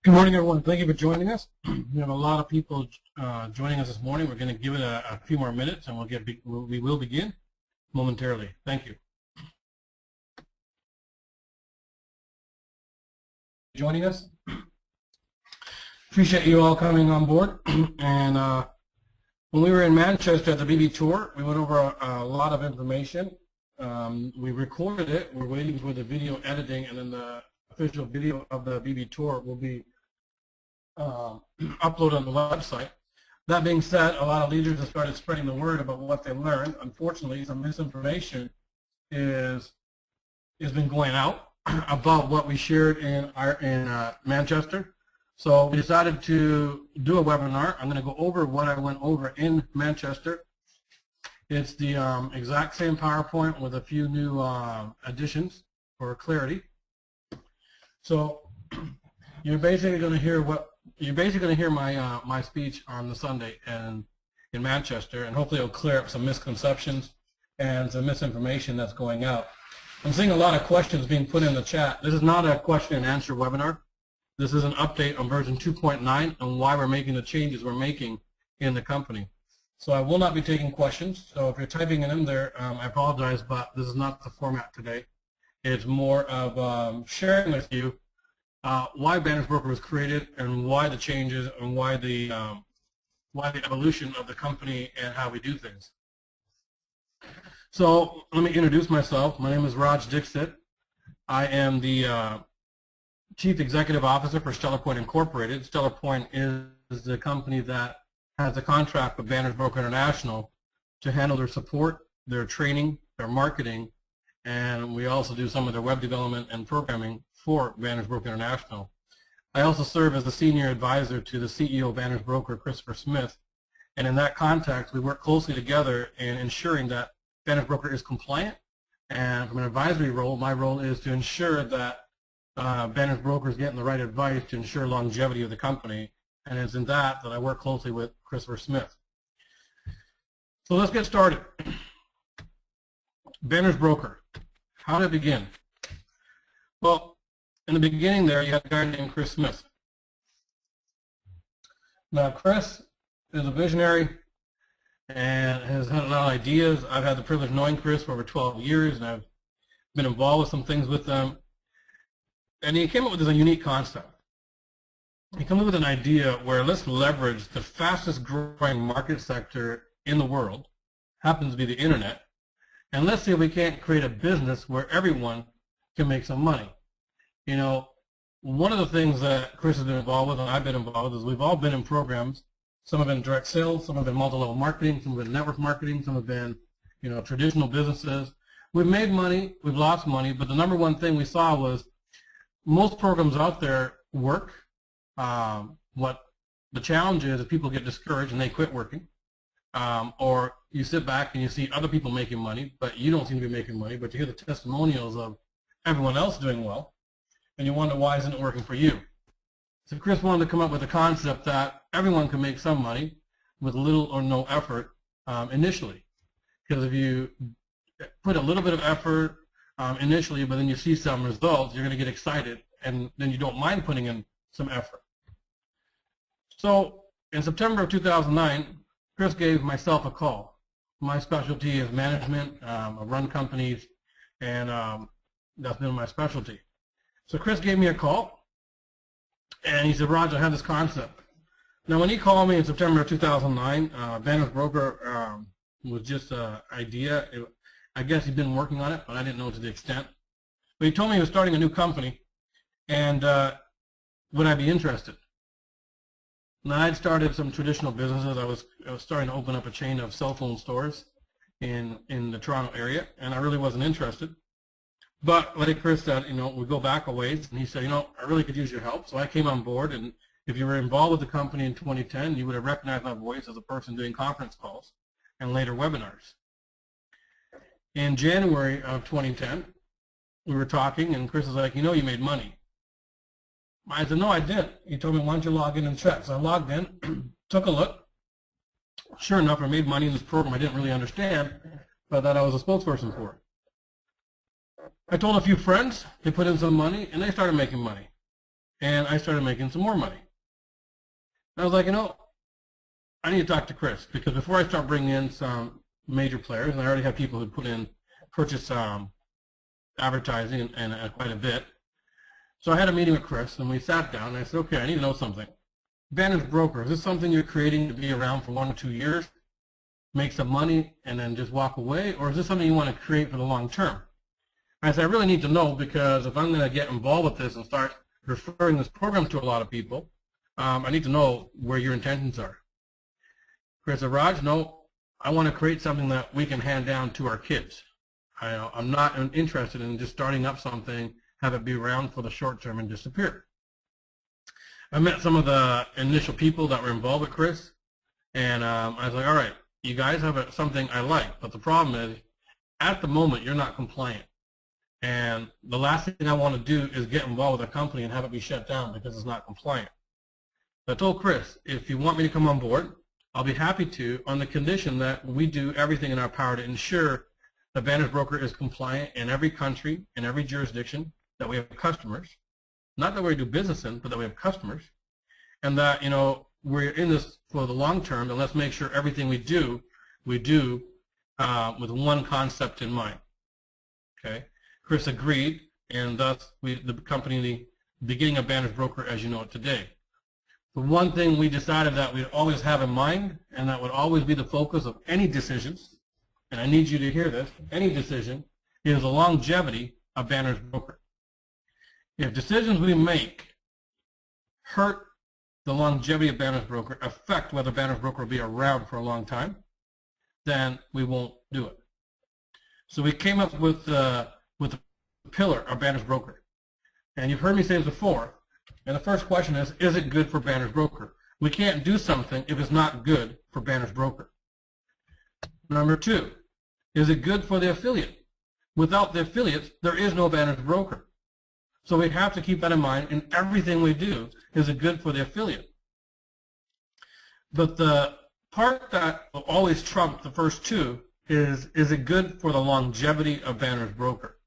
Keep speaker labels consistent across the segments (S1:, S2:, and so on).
S1: Good morning, everyone. Thank you for joining us. We have a lot of people joining us this morning. We're going to give it a few more minutes, and we will begin momentarily. Thank you. Joining us. Appreciate you all coming on board. And when we were in Manchester at the BB tour, we went over a lot of information. We recorded it. We're waiting for the video editing, and then the official video of the BB tour will be uploaded on the website. That being said, a lot of leaders have started spreading the word about what they learned. Unfortunately, some misinformation is been going out about what we shared in Manchester. So we decided to do a webinar. I'm going to go over what I went over in Manchester. It's the exact same PowerPoint with a few new additions for clarity. So you're basically going to hear my speech on the Sunday and in Manchester, and hopefully it'll clear up some misconceptions and some misinformation that's going out. I'm seeing a lot of questions being put in the chat. This is not a question and answer webinar. This is an update on version 2.9 and why we're making the changes we're making in the company. So I will not be taking questions. So if you're typing it in there, I apologize, but this is not the format today. It's more of sharing with you why Banners Broker was created and why the changes and why the evolution of the company and how we do things. So let me introduce myself. My name is Raj Dixit. I am the Chief Executive Officer for Stellar Point Incorporated. Stellar Point is the company that has a contract with Banners Broker International to handle their support, their training, their marketing, and we also do some of their web development and programming for Banners Broker International. I also serve as the senior advisor to the CEO of Banners Broker, Christopher Smith, and in that context, we work closely together in ensuring that Banners Broker is compliant. And from an advisory role, my role is to ensure that Banners Broker is getting the right advice to ensure longevity of the company, and it's in that I work closely with Christopher Smith. So let's get started. Banners Broker. How did it begin? Well, in the beginning there, you had a guy named Chris Smith. Now, Chris is a visionary and has had a lot of ideas. I've had the privilege of knowing Chris for over 12 years, and I've been involved with some things with them. And he came up with this unique concept. He came up with an idea where let's leverage the fastest growing market sector in the world, happens to be the internet, and let's see if we can't create a business where everyone can make some money. You know, one of the things that Chris has been involved with and I've been involved with is we've all been in programs. Some have been direct sales, some have been multi-level marketing, some have been network marketing, some have been, you know, traditional businesses. We've made money, we've lost money, but the number one thing we saw was most programs out there work. What the challenge is people get discouraged and they quit working. Or you sit back and you see other people making money, but you don't seem to be making money, but you hear the testimonials of everyone else doing well, and you wonder why isn't it working for you. So Chris wanted to come up with a concept that everyone can make some money with little or no effort initially. Because if you put a little bit of effort initially, but then you see some results, you're going to get excited, and then you don't mind putting in some effort. So in September of 2009, Chris gave myself a call. My specialty is management. I run companies, and that's been my specialty. So Chris gave me a call, and he said, Raj, I have this concept. Now, when he called me in September of 2009, Banners Broker was just an idea. I guess he'd been working on it, but I didn't know to the extent. But he told me he was starting a new company, and would I be interested? Now, I'd started some traditional businesses. I was starting to open up a chain of cell phone stores in the Toronto area, and I really wasn't interested. But like Chris said, you know, we go back a ways, and he said, you know, I really could use your help. So I came on board, and if you were involved with the company in 2010, you would have recognized my voice as a person doing conference calls and later webinars. In January of 2010, we were talking, and Chris was like, you know, you made money. I said, no, I didn't. He told me, why don't you log in and check? So I logged in, took a look, Sure enough, I made money in this program I didn't really understand, but that I was a spokesperson for. I told a few friends, they put in some money, and they started making money. And I started making some more money. And I was like, you know, I need to talk to Chris, because before I start bringing in some major players, and I already have people who purchase advertising and quite a bit. So I had a meeting with Chris, and we sat down, and I said, okay, I need to know something. Advantage Broker, is this something you're creating to be around for 1 or 2 years, make some money, and then just walk away, or is this something you want to create for the long term? I said, I really need to know, because if I'm going to get involved with this and start referring this program to a lot of people, I need to know where your intentions are. Chris said, Raj, no, I want to create something that we can hand down to our kids. I'm not interested in just starting up something, have it be around for the short term and disappear. I met some of the initial people that were involved with Chris, and I was like, all right, you guys have something I like, but the problem is, at the moment, you're not compliant. And the last thing I want to do is get involved with a company and have it be shut down because it's not compliant. So I told Chris, if you want me to come on board, I'll be happy to, on the condition that we do everything in our power to ensure the Advantage Broker is compliant in every country, in every jurisdiction, that we have customers. Not that we do business in, but that we have customers. And that, you know, we're in this for the long term, and let's make sure everything we do with one concept in mind. Okay? Chris agreed, and thus the company, the beginning of Advantage Broker as you know it today. The one thing we decided that we'd always have in mind, and that would always be the focus of any decisions, and I need you to hear this, any decision, is the longevity of Advantage Broker. If decisions we make hurt the longevity of Advantage Broker, affect whether Advantage Broker will be around for a long time, then we won't do it. So we came up with the pillar of Advantage Broker. And you've heard me say this before, and the first question is it good for Advantage Broker? We can't do something if it's not good for Advantage Broker. Number 2, is it good for the affiliate? Without the affiliates, there is no Advantage Broker. So we have to keep that in mind in everything we do. Is it good for the affiliate? But the part that will always trump the first two is it good for the longevity of Advantage Broker?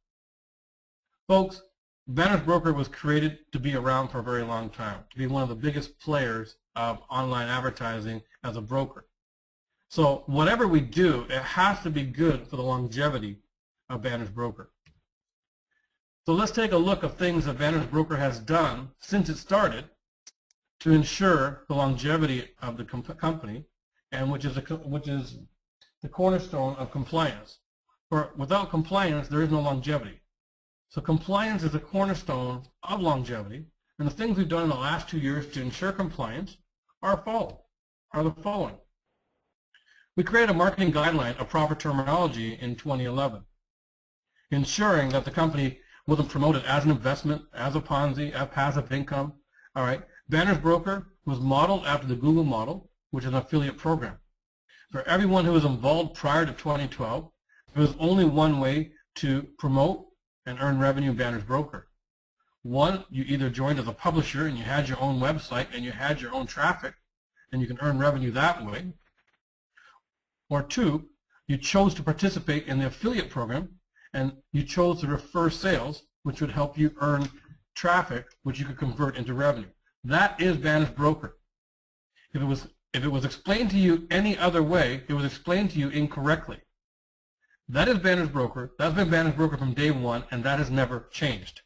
S1: Folks, Advantage Broker was created to be around for a very long time, to be one of the biggest players of online advertising as a broker. So whatever we do, it has to be good for the longevity of Advantage Broker. So let's take a look at things Advantage Broker has done since it started to ensure the longevity of the company, and which is the cornerstone of compliance. For without compliance, there is no longevity. So compliance is the cornerstone of longevity, and the things we've done in the last 2 years to ensure compliance are the following. We created a marketing guideline of proper terminology in 2011, ensuring that the company wasn't promoted as an investment, as a Ponzi, as passive income. All right. Advantage Broker was modeled after the Google model, which is an affiliate program. For everyone who was involved prior to 2012, there was only one way to promote and earn revenue in Advantage Broker. One, you either joined as a publisher and you had your own website and you had your own traffic, and you can earn revenue that way. Or 2, you chose to participate in the affiliate program and you chose to refer sales, which would help you earn traffic, which you could convert into revenue. That is Advantage Broker. If it was explained to you any other way, it was explained to you incorrectly. That is Advantage Broker. That's been Advantage Broker from day one, and that has never changed.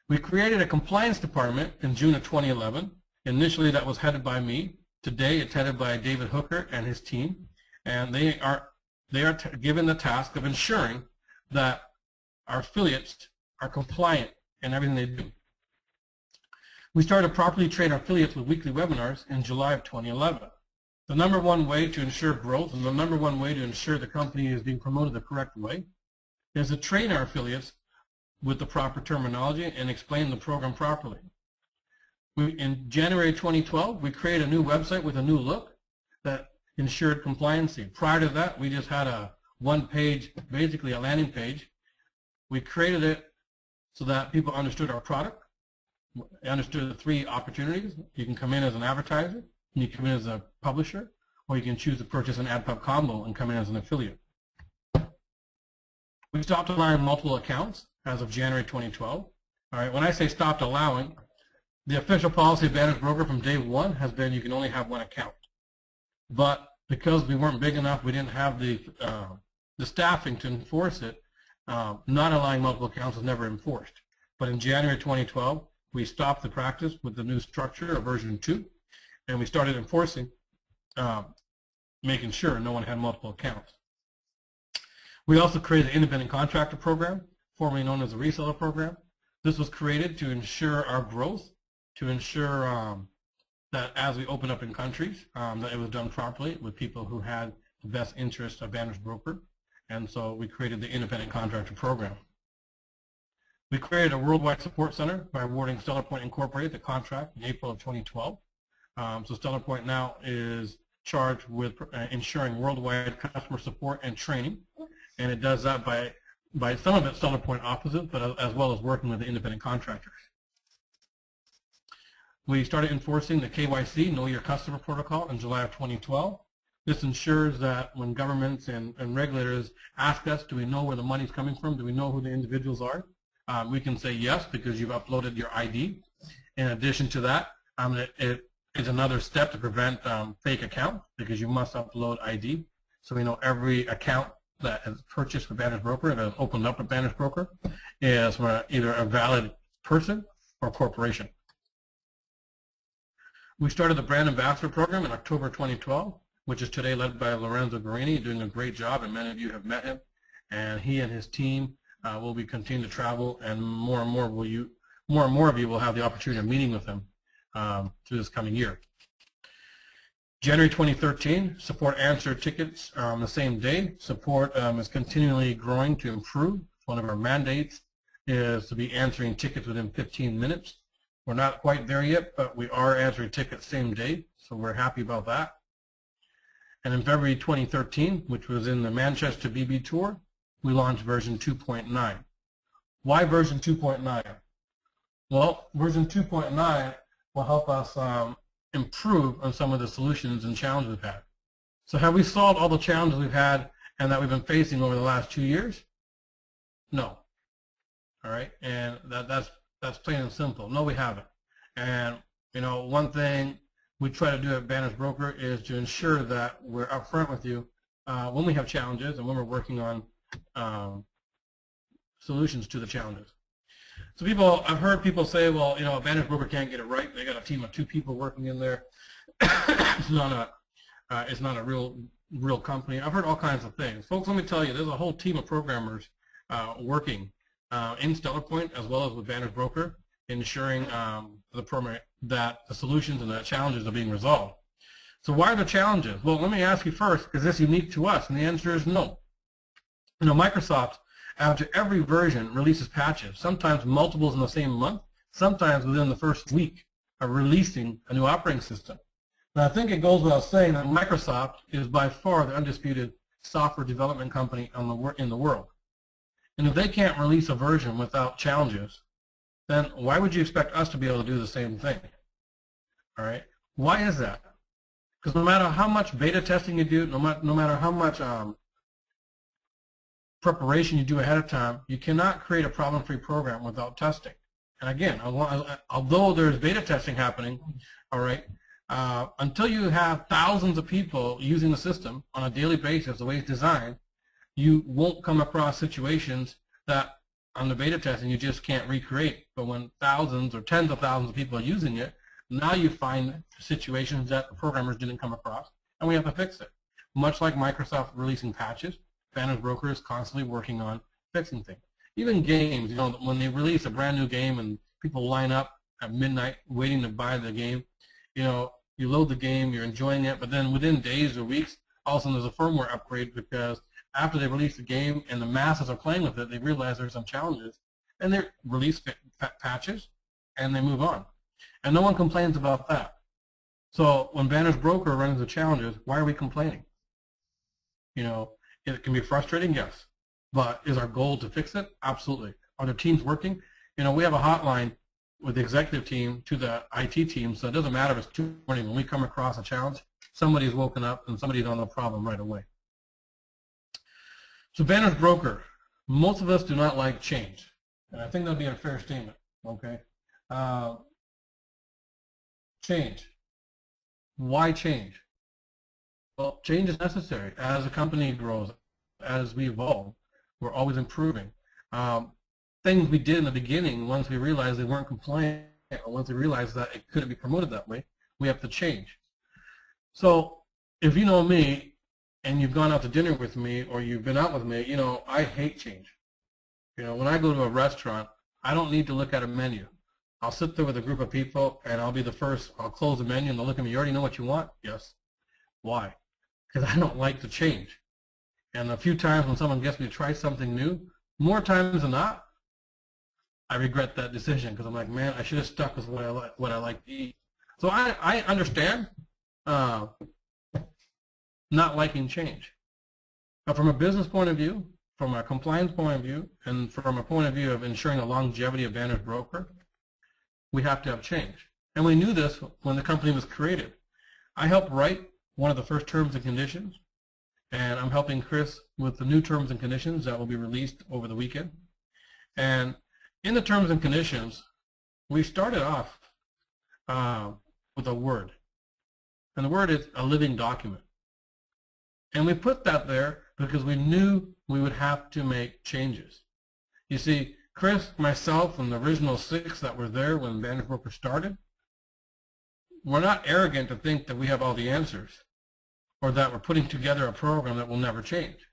S1: We created a compliance department in June of 2011. Initially, that was headed by me. Today, it's headed by David Hooker and his team, and they are given the task of ensuring that our affiliates are compliant in everything they do. We started to properly train our affiliates with weekly webinars in July of 2011. The number one way to ensure growth and the number one way to ensure the company is being promoted the correct way is to train our affiliates with the proper terminology and explain the program properly. In January 2012, we created a new website with a new look that ensured compliancy. Prior to that, we just had a one-page, basically a landing page. We created it so that people understood our product, understood the 3 opportunities. You can come in as an advertiser, you can come in as a publisher, or you can choose to purchase an AdPub combo and come in as an affiliate. We stopped allowing multiple accounts as of January 2012. All right, when I say stopped allowing, the official policy of Vantage Broker from day one has been you can only have one account. But because we weren't big enough, we didn't have the staffing to enforce it, not allowing multiple accounts was never enforced. But in January 2012, we stopped the practice with the new structure of version 2, and we started enforcing, making sure no one had multiple accounts. We also created the independent contractor program, formerly known as the reseller program. This was created to ensure our growth, to ensure that as we open up in countries, that it was done properly with people who had the best interest of Vantage Broker. And so we created the independent contractor program. We created a worldwide support center by awarding StellarPoint Incorporated the contract in April of 2012. So StellarPoint now is charged with ensuring worldwide customer support and training. And it does that by some of it StellarPoint offices, but as well as working with the independent contractors. We started enforcing the KYC, Know Your Customer protocol, in July of 2012. This ensures that when governments and regulators ask us, do we know where the money's coming from? Do we know who the individuals are? We can say yes because you've uploaded your ID. In addition to that, it is another step to prevent fake accounts because you must upload ID. So we know every account that is purchased with Vantage Broker, that is opened up with Vantage Broker, is from either a valid person or corporation. We started the Brand Ambassador Program in October 2012, which is today led by Lorenzo Guarini, doing a great job, and many of you have met him. And he and his team will be continuing to travel, and more and more of you will have the opportunity of meeting with him through this coming year. January 2013, support answered tickets the same day. Support is continually growing to improve. One of our mandates is to be answering tickets within 15 minutes. We're not quite there yet, but we are answering tickets same day, so we're happy about that. And in February 2013, which was in the Manchester BB Tour, we launched version 2.9. Why version 2.9? Well, version 2.9 will help us improve on some of the solutions and challenges we've had. So have we solved all the challenges we've had and that we've been facing over the last 2 years? No. All right, and that's plain and simple. No, we haven't. And you know, one thing we try to do at Vantage Broker is to ensure that we're upfront with you when we have challenges and when we're working on solutions to the challenges. So I've heard people say, well, you know, a Vantage Broker can't get it right. They got a team of 2 people working in there. It's not a real company. I've heard all kinds of things. Folks, let me tell you, there's a whole team of programmers working in StellarPoint as well as with Vantage Broker, ensuring that the solutions and the challenges are being resolved. So why are the challenges? Well, let me ask you first, is this unique to us? And the answer is no. You know, Microsoft, after every version, releases patches, sometimes multiples in the same month, sometimes within the first week of releasing a new operating system. And I think it goes without saying that Microsoft is by far the undisputed software development company in the world. And if they can't release a version without challenges, then why would you expect us to be able to do the same thing? All right? Why is that? Because no matter how much beta testing you do, no matter how much preparation you do ahead of time, you cannot create a problem-free program without testing. And again, although there's beta testing happening, all right, until you have thousands of people using the system on a daily basis, the way it's designed, you won't come across situations that on the beta testing you just can't recreate. But when thousands or tens of thousands of people are using it, now you find situations that the programmers didn't come across, and we have to fix it. Much like Microsoft releasing patches, Vantage Broker is constantly working on fixing things. Even games, you know, when they release a brand new game and people line up at midnight waiting to buy the game, you know, you load the game, you're enjoying it, but then within days or weeks, all of a sudden there's a firmware upgrade because after they release the game and the masses are playing with it, they realize there's some challenges, and they release patches, and they move on. And no one complains about that. So when Vantage Broker runs into challenges, why are we complaining? You know, it can be frustrating, yes. But is our goal to fix it? Absolutely. Are the teams working? You know, we have a hotline with the executive team to the IT team, so it doesn't matter if it's 2 in the morning. When we come across a challenge, somebody's woken up and somebody's on the problem right away. So Banner's broker, most of us do not like change. And I think that'd be a fair statement, okay? Change. Why change? Well, change is necessary. As a company grows, as we evolve, we're always improving. Things we did in the beginning, once we realized they weren't compliant, or once we realized that it couldn't be promoted that way, we have to change. So if you know me and you've gone out to dinner with me or you've been out with me, you know, I hate change. You know, when I go to a restaurant, I don't need to look at a menu. I'll sit there with a group of people and I'll be the first. I'll close the menu and they'll look at me. You already know what you want? Yes. Why? Because I don't like to change. And a few times when someone gets me to try something new, more times than not, I regret that decision because I'm like, man, I should have stuck with what I like to eat. So I understand not liking change. But from a business point of view, from a compliance point of view, and from a point of view of ensuring the longevity of Banner's broker, we have to have change. And we knew this when the company was created. I helped write one of the first terms and conditions, and I'm helping Chris with the new terms and conditions that will be released over the weekend. And in the terms and conditions, we started off with a word. And the word is a living document. And we put that there because we knew we would have to make changes. You see, Chris, myself, and the original 6 that were there when Banner's broker started, we're not arrogant to think that we have all the answers or that we're putting together a program that will never change.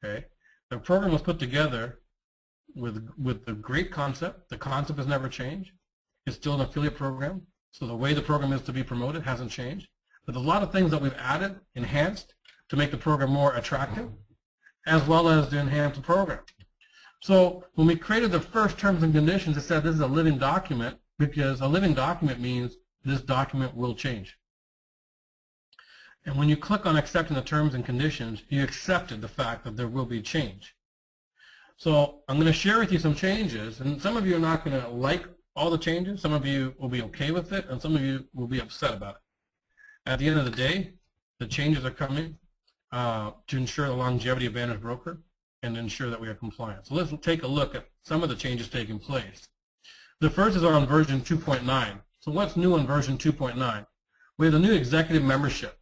S1: Okay? The program was put together with a great concept. The concept has never changed. It's still an affiliate program, so the way the program is to be promoted hasn't changed. But there's a lot of things that we've added, enhanced, to make the program more attractive, as well as to enhance the program. So when we created the first terms and conditions, it said this is a living document, because a living document means this document will change. And when you click on accepting the terms and conditions, you accepted the fact that there will be change. So I'm going to share with you some changes, and some of you are not going to like all the changes. Some of you will be okay with it, and some of you will be upset about it. At the end of the day, the changes are coming to ensure the longevity of Banner's broker and ensure that we are compliant. So let's take a look at some of the changes taking place. The first is on version 2.9. So what's new on version 2.9? We have the new executive membership.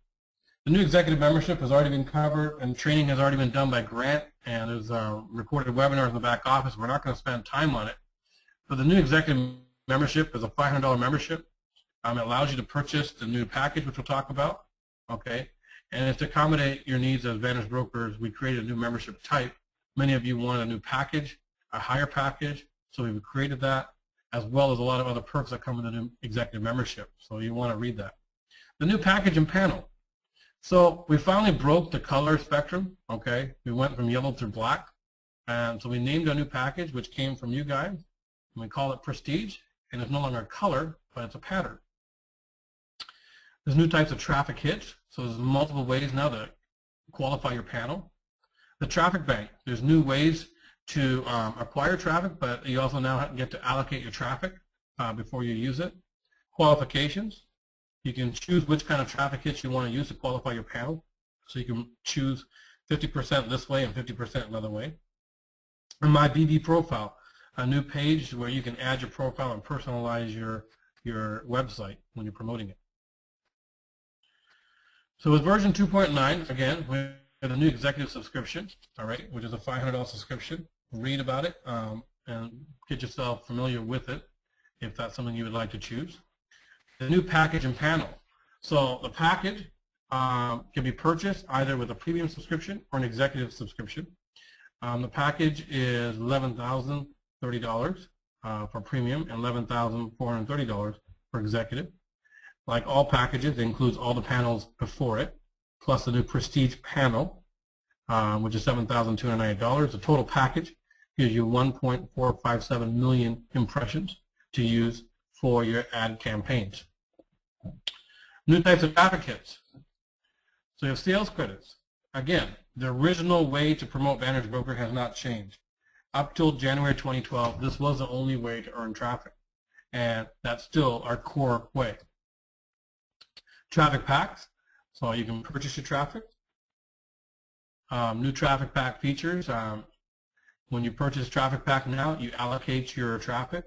S1: The new executive membership has already been covered, and training has already been done by Grant, and there's recorded webinars in the back office. We're not going to spend time on it. But the new executive membership is a $500 membership. It allows you to purchase the new package, which we'll talk about. Okay, and it's to accommodate your needs as Banner's brokers. We created a new membership type. Many of you want a new package, a higher package, so we've created that, as well as a lot of other perks that come with the new executive membership. So you want to read that. The new package and panel. So we finally broke the color spectrum. Okay, we went from yellow to black, and so we named a new package, which came from you guys, and we call it Prestige, and it's no longer a color, but it's a pattern. There's new types of traffic hits, so there's multiple ways now to qualify your panel. The traffic bank, there's new ways to acquire traffic, but you also now get to allocate your traffic before you use it. Qualifications, you can choose which kind of traffic hits you want to use to qualify your panel. So you can choose 50% this way and 50% another way. And My BB Profile, a new page where you can add your profile and personalize your website when you're promoting it. So with version 2.9, again, we have a new executive subscription, all right, which is a $500 subscription. Read about it and get yourself familiar with it if that's something you would like to choose. The new package and panel. So the package can be purchased either with a premium subscription or an executive subscription. The package is $11,030 for premium and $11,430 for executive. Like all packages, it includes all the panels before it, plus the new Prestige panel, which is $7,290. The total package gives you 1.457 million impressions to use for your ad campaigns. New types of traffic hits. So you have sales credits. Again, the original way to promote Banner's broker has not changed. Up till January 2012, this was the only way to earn traffic, and that's still our core way. Traffic packs. So you can purchase your traffic. New traffic pack features. When you purchase traffic pack now, you allocate your traffic.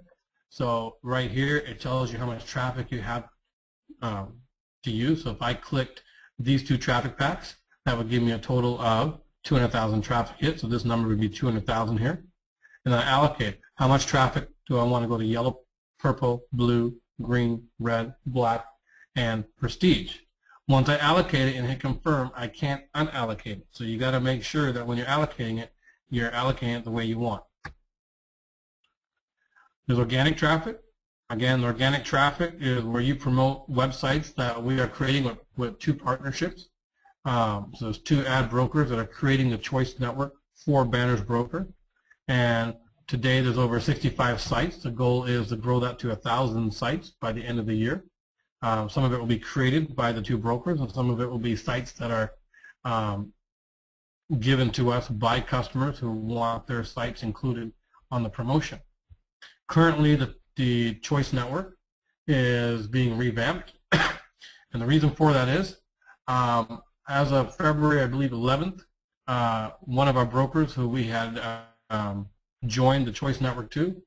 S1: So right here, it tells you how much traffic you have to use. So if I clicked these two traffic packs, that would give me a total of 200,000 traffic hits. So this number would be 200,000 here. And then I allocate how much traffic do I want to go to yellow, purple, blue, green, red, black, and prestige. Once I allocate it and hit confirm, I can't unallocate it. So you got to make sure that when you're allocating it the way you want. There's organic traffic. Again, the organic traffic is where you promote websites that we are creating with two partnerships. So there's two ad brokers that are creating the Choice Network for Banners Broker. And today there's over 65 sites. The goal is to grow that to 1,000 sites by the end of the year. Some of it will be created by the two brokers, and some of it will be sites that are given to us by customers who want their sites included on the promotion. Currently, the Choice Network is being revamped, and the reason for that is, as of February, I believe 11th, one of our brokers who we had joined the Choice Network to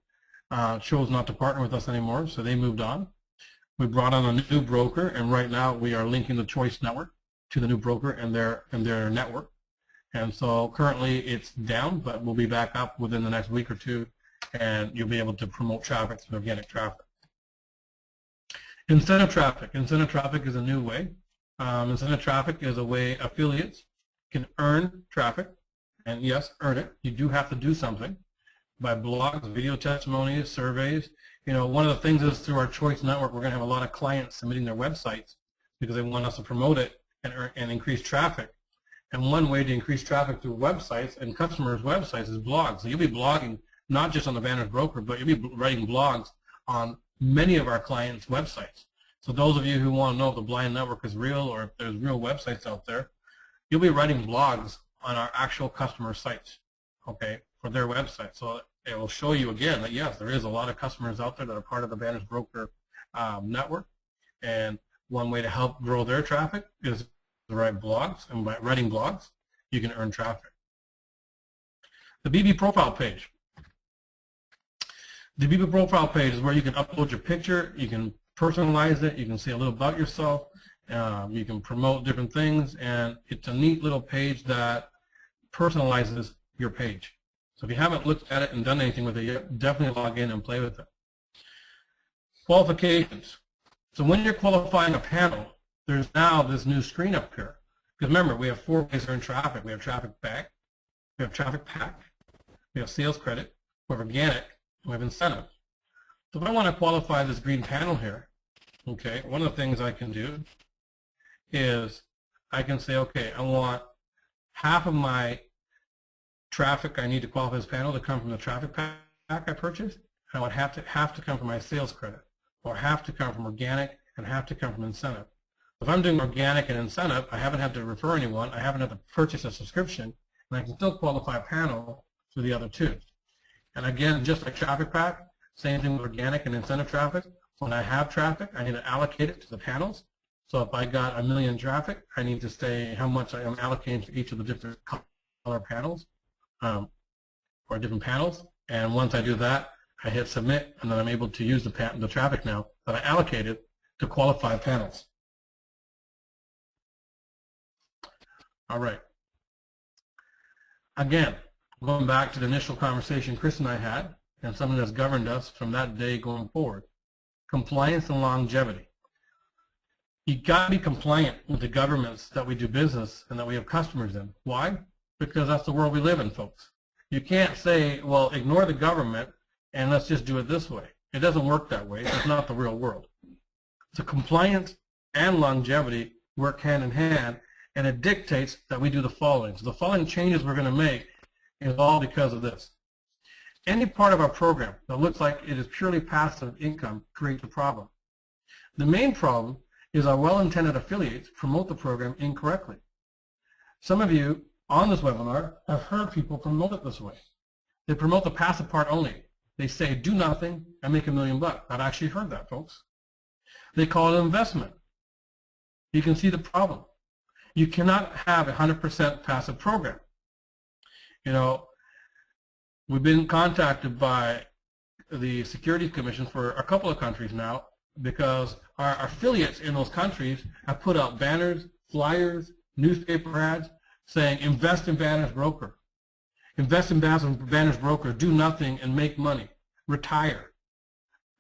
S1: chose not to partner with us anymore, so they moved on. We brought on a new broker, and right now we are linking the Choice Network to the new broker and their network. And so currently it's down, but we'll be back up within the next week or two, and you'll be able to promote traffic through organic traffic. Incentive traffic. Incentive traffic is a new way. Incentive traffic is a way affiliates can earn traffic, and yes, earn it. You do have to do something by blogs, video testimonies, surveys. You know, one of the things is through our Choice Network, we're going to have a lot of clients submitting their websites because they want us to promote it and increase traffic. And one way to increase traffic through websites and customers' websites is blogs. So you'll be blogging not just on the Banners Broker, but you'll be writing blogs on many of our clients' websites. So those of you who want to know if the blind network is real or if there's real websites out there, you'll be writing blogs on our actual customer sites, okay, for their website. So it will show you again that yes, there is a lot of customers out there that are part of the Banners Broker network, and one way to help grow their traffic is to write blogs, and by writing blogs, you can earn traffic. The BB profile page. The BB profile page is where you can upload your picture, you can personalize it, you can say a little about yourself, you can promote different things, and it's a neat little page that personalizes your page. So if you haven't looked at it and done anything with it yet, definitely log in and play with it. Qualifications. So when you're qualifying a panel, there's now this new screen up here. Because remember, we have 4 ways to earn traffic. We have traffic back, we have traffic pack, we have sales credit, we have organic, and we have incentive. So if I want to qualify this green panel here, okay, one of the things I can do is I can say, okay, I want half of my traffic I need to qualify this panel to come from the traffic pack I purchased. I want half to come from my sales credit, or half to come from organic, and half to come from incentive. If I'm doing organic and incentive, I haven't had to refer anyone, I haven't had to purchase a subscription, and I can still qualify a panel through the other two. And again, just like traffic pack, same thing with organic and incentive traffic. When I have traffic, I need to allocate it to the panels. So if I got 1 million traffic, I need to say how much I am allocating to each of the different color panels, or different panels. And once I do that, I hit submit, and then I'm able to use the traffic now that I allocated to qualify panels. All right. Again, going back to the initial conversation Chris and I had, and something that's governed us from that day going forward, compliance and longevity. You got to be compliant with the governments that we do business and that we have customers in. Why? Because that's the world we live in, folks. You can't say, well, ignore the government and let's just do it this way. It doesn't work that way. It's not the real world. So compliance and longevity work hand in hand, and it dictates that we do the following. So the following changes we're going to make is all because of this. Any part of our program that looks like it is purely passive income creates a problem. The main problem is our well-intended affiliates promote the program incorrectly. Some of you on this webinar have heard people promote it this way. They promote the passive part only. They say, do nothing and make $1 million bucks. I've actually heard that, folks. They call it investment. You can see the problem. You cannot have a 100% passive program. You know, we've been contacted by the Securities Commission for a couple of countries now because our affiliates in those countries have put out banners, flyers, newspaper ads saying invest in Banner's broker. Invest in Banner's broker, do nothing and make money. Retire.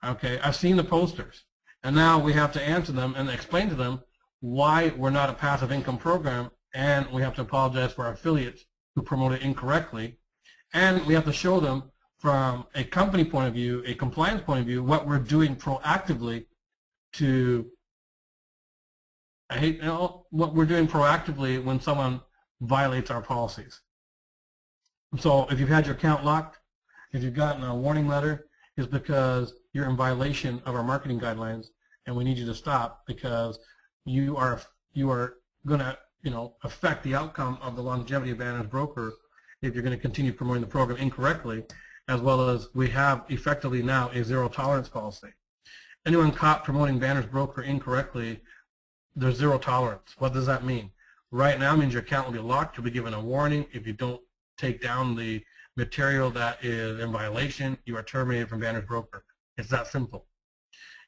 S1: Okay, I've seen the posters. And now we have to answer them and explain to them why we're not a passive income program, and we have to apologize for our affiliates who promote it incorrectly. And we have to show them from a company point of view, a compliance point of view, what we're doing proactively to, what we're doing proactively when someone violates our policies. So if you've had your account locked, if you've gotten a warning letter, it's because you're in violation of our marketing guidelines, and we need you to stop because you are going to affect the outcome of the longevity of Banner's broker if you're going to continue promoting the program incorrectly, as well as we have effectively now a zero tolerance policy. Anyone caught promoting Banner's broker incorrectly, there's zero tolerance. What does that mean? Right now it means your account will be locked. You'll be given a warning. If you don't take down the material that is in violation, you are terminated from Banner's broker. It's that simple.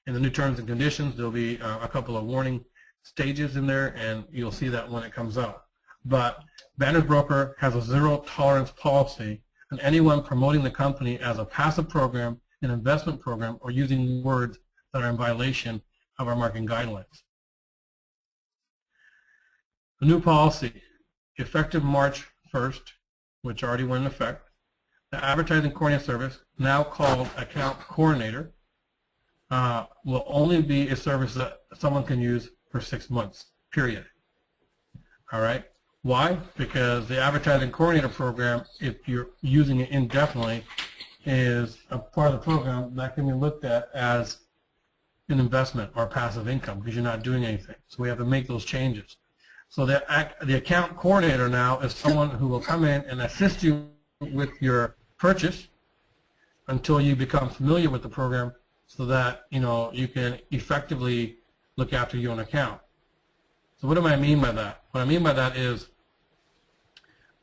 S1: In the new terms and conditions, there'll be a couple of warning stages in there, and you'll see that when it comes out. But Banner's broker has a zero tolerance policy, and anyone promoting the company as a passive program, an investment program, or using words that are in violation of our marketing guidelines. The new policy, effective March 1st, which already went in effect, the advertising coordinator service, now called account coordinator, will only be a service that someone can use for 6 months, period. All right? Why? Because the advertising coordinator program, if you're using it indefinitely, is a part of the program that can be looked at as an investment or passive income because you're not doing anything. So we have to make those changes. So the account coordinator now is someone who will come in and assist you with your purchase until you become familiar with the program so that you can effectively look after your own account. So what do I mean by that? What I mean by that is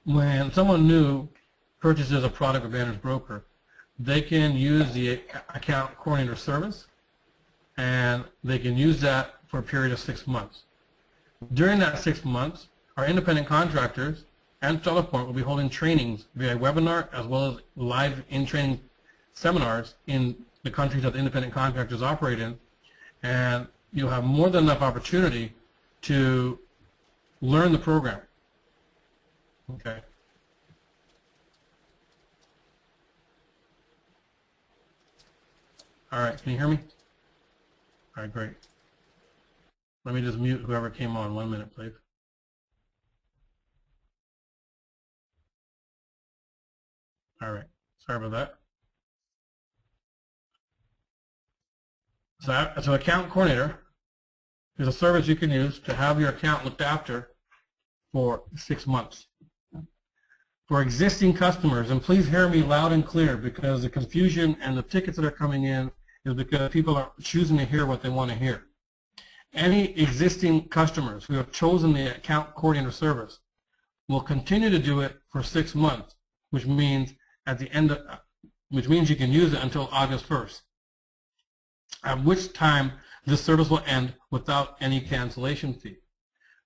S1: when someone new purchases a product of Banner's broker, they can use the account coordinator service, and they can use that for a period of 6 months. During that 6 months, our independent contractors and Telepoint will be holding trainings via webinar as well as live in-training seminars in the countries that the independent contractors operate in, and you'll have more than enough opportunity to learn the program. Okay. All right, can you hear me? All right, great. Let me just mute whoever came on. 1 minute, please. All right, sorry about that. So account coordinator is a service you can use to have your account looked after for 6 months. For existing customers, and please hear me loud and clear because the confusion and the tickets that are coming in is because people are choosing to hear what they want to hear. Any existing customers who have chosen the account coordinator service will continue to do it for 6 months, which means you can use it until August 1st, at which time this service will end without any cancellation fee.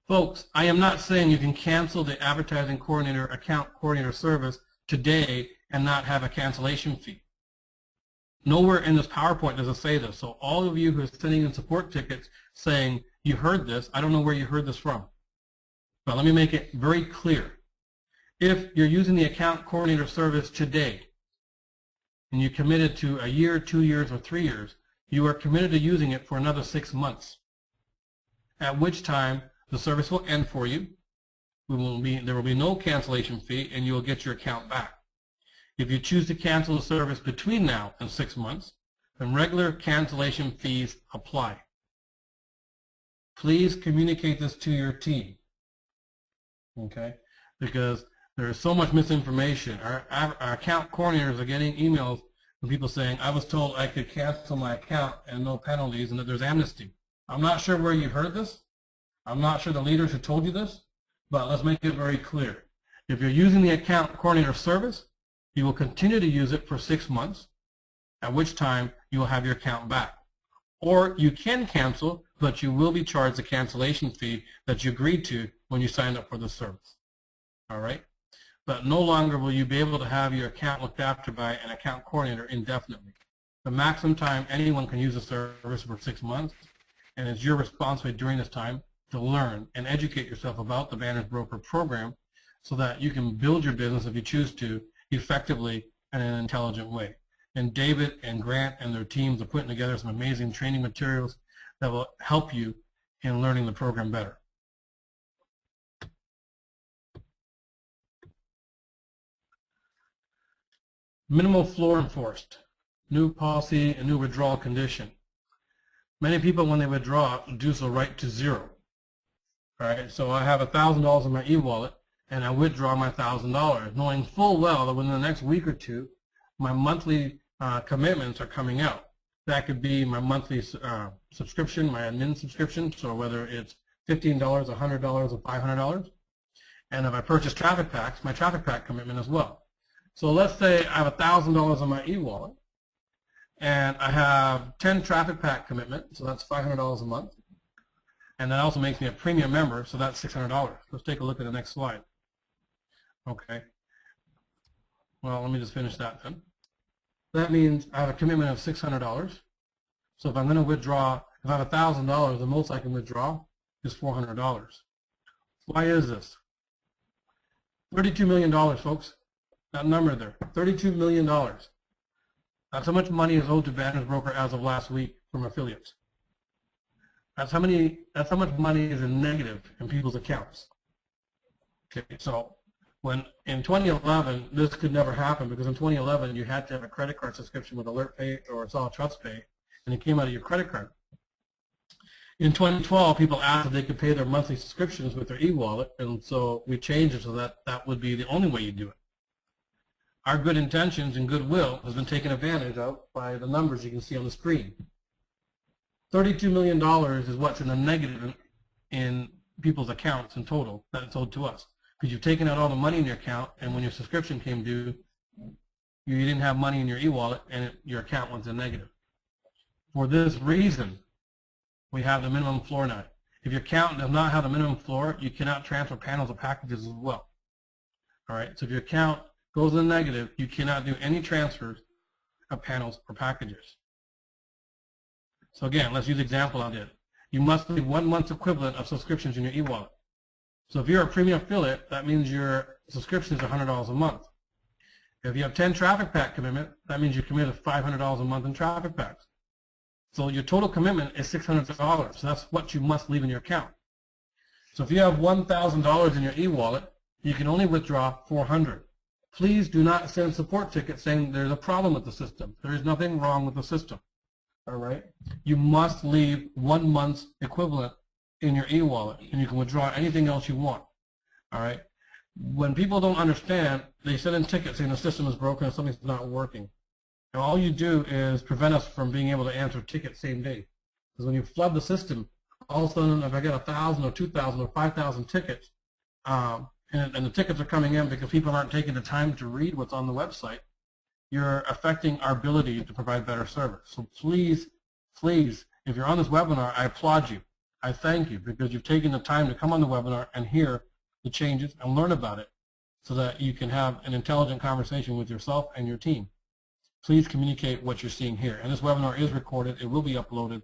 S1: Folks, I am not saying you can cancel the advertising coordinator account coordinator service today and not have a cancellation fee. Nowhere in this PowerPoint does it say this. So all of you who are sending in support tickets saying you heard this, I don't know where you heard this from. But let me make it very clear. If you're using the account coordinator service today and you're committed to a year, 2 years, or 3 years, you are committed to using it for another 6 months, at which time the service will end for you. There will be no cancellation fee, and you will get your account back. If you choose to cancel the service between now and 6 months, then regular cancellation fees apply. Please communicate this to your team, okay? Because there is so much misinformation. Our account coordinators are getting emails from people saying, I was told I could cancel my account and no penalties and that there's amnesty. I'm not sure where you heard this. I'm not sure the leaders who told you this, But let's make it very clear. If you're using the account coordinator service, you will continue to use it for 6 months, at which time you will have your account back. Or you can cancel, but you will be charged the cancellation fee that you agreed to when you signed up for the service. All right? But no longer will you be able to have your account looked after by an account coordinator indefinitely. The maximum time anyone can use the service for 6 months, and it's your responsibility during this time to learn and educate yourself about the Banners Broker program so that you can build your business, if you choose to, effectively and in an intelligent way. And David and Grant and their teams are putting together some amazing training materials that will help you in learning the program better. Minimal floor enforced. New policy and new withdrawal condition. Many people, when they withdraw, do so right to zero. All right, so I have $1,000 in my e-wallet, and I withdraw my $1,000, knowing full well that within the next week or two, my monthly commitments are coming out. That could be my monthly subscription, my admin subscription, so whether it's $15, $100, or $500. And if I purchase traffic packs, my traffic pack commitment as well. So let's say I have $1,000 in my e-wallet, and I have 10 traffic pack commitment, so that's $500 a month. And that also makes me a premium member, so that's $600. Let's take a look at the next slide. Okay. Well, let me just finish that then. That means I have a commitment of $600. So if I'm going to withdraw, if I have $1,000, the most I can withdraw is $400. Why is this? $32 million, folks. That number there, $32 million. That's how much money is owed to Banners Broker as of last week from affiliates. That's how much money is in negative in people's accounts. Okay, so when in 2011 this could never happen, because in 2011 you had to have a credit card subscription with AlertPay or Solid Trust Pay, and it came out of your credit card. In 2012, people asked if they could pay their monthly subscriptions with their e-wallet, and so we changed it so that that would be the only way you do it. Our good intentions and goodwill has been taken advantage of by the numbers you can see on the screen. $32 million is what's in the negative in people's accounts in total that's owed to us. Because you've taken out all the money in your account, and when your subscription came due, you didn't have money in your e-wallet, and your account went to negative. For this reason, we have the minimum floor now. If your account does not have the minimum floor, you cannot transfer panels or packages as well. All right, so if your account goes in the negative, you cannot do any transfers of panels or packages. So again, let's use the example I did. You must leave 1 month's equivalent of subscriptions in your e-wallet. So if you're a premium affiliate, that means your subscription is $100 a month. If you have 10 traffic pack commitment, that means you committed $500 a month in traffic packs. So your total commitment is $600. So that's what you must leave in your account. So if you have $1,000 in your e-wallet, you can only withdraw $400. Please do not send support tickets saying there's a problem with the system. There is nothing wrong with the system. All right? You must leave 1 month's equivalent in your e-wallet, and you can withdraw anything else you want. All right? When people don't understand, they send in tickets saying the system is broken and something's not working. And all you do is prevent us from being able to answer tickets same day. Because when you flood the system, all of a sudden, if I get 1,000 or 2,000 or 5,000 tickets, and the tickets are coming in because people aren't taking the time to read what's on the website, you're affecting our ability to provide better service. So please, please, if you're on this webinar, I applaud you. I thank you because you've taken the time to come on the webinar and hear the changes and learn about it so that you can have an intelligent conversation with yourself and your team. Please communicate what you're seeing here. And this webinar is recorded. It will be uploaded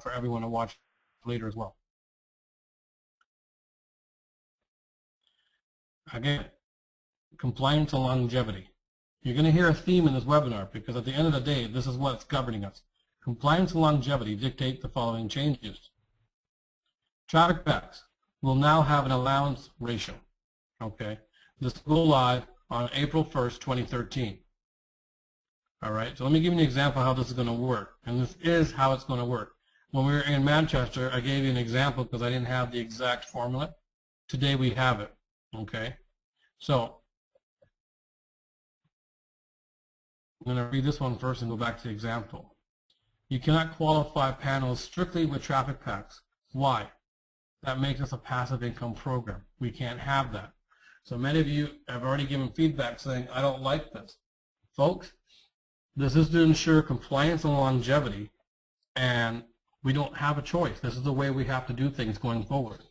S1: for everyone to watch later as well. Again, compliance and longevity. You're going to hear a theme in this webinar because at the end of the day, this is what's governing us. Compliance and longevity dictate the following changes. Traffic packs will now have an allowance ratio. Okay, this will go live on April 1st, 2013. All right, so let me give you an example of how this is going to work, and this is how it's going to work. When we were in Manchester, I gave you an example because I didn't have the exact formula. Today we have it. Okay, so I'm going to read this one first and go back to the example. You cannot qualify panels strictly with traffic packs. Why? that makes us a passive income program. We can't have that. So many of you have already given feedback saying, I don't like this. Folks, this is to ensure compliance and longevity, and we don't have a choice. This is the way we have to do things going forward.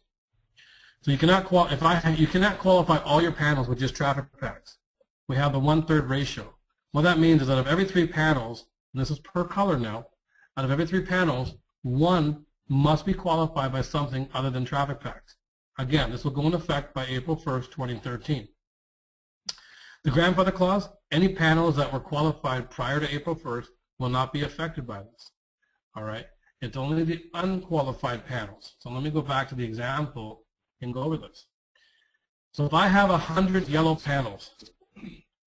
S1: So you cannot qualify all your panels with just traffic packs. We have the 1/3 ratio. What that means is out of every 3 panels, and this is per color now, out of every 3 panels, 1 must be qualified by something other than traffic packs. Again, this will go into effect by April 1st, 2013. The grandfather clause, any panels that were qualified prior to April 1st will not be affected by this. All right? It's only the unqualified panels. So let me go back to the example and go over this. So if I have 100 yellow panels,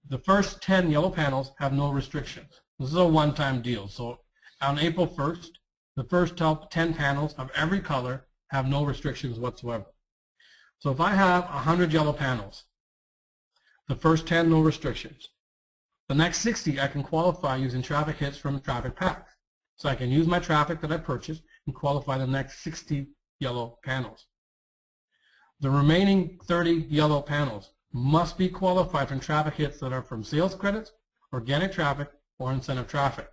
S1: the first 10 yellow panels have no restrictions. This is a one-time deal. So on April 1st, the first 10 panels of every color have no restrictions whatsoever. So if I have 100 yellow panels, the first 10 no restrictions. The next 60 I can qualify using traffic hits from traffic packs. So I can use my traffic that I purchased and qualify the next 60 yellow panels. The remaining 30 yellow panels must be qualified from traffic hits that are from sales credits, organic traffic, or incentive traffic.